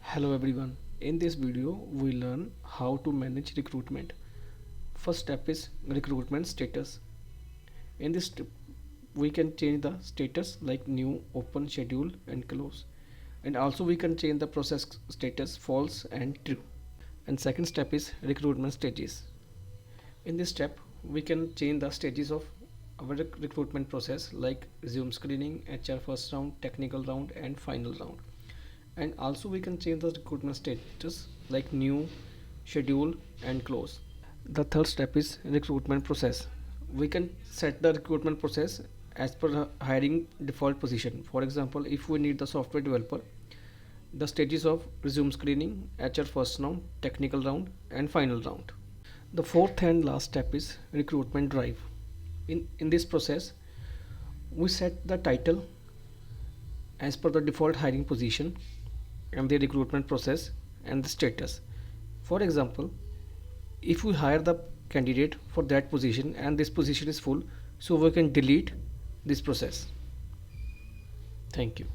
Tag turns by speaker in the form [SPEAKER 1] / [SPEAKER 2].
[SPEAKER 1] Hello everyone. In this video we learn how to manage recruitment. First step is recruitment status. In this step we can change the status like new, open, schedule and close. And also we can change the process status false and true. And second step is recruitment stages. In this step we can change the stages of our recruitment process like resume screening, HR first round, technical round and final round. And also we can change the recruitment status like new, schedule and close. The third step is recruitment process. We can set the recruitment process as per the hiring default position. For example, if we need the software developer, the stages of resume screening, HR first round, technical round and final round. The fourth and last step is recruitment drive. In this process we set the title as per the default hiring position and the recruitment process and the status. For example, if we hire the candidate for that position and this position is full, so we can delete this process. Thank you.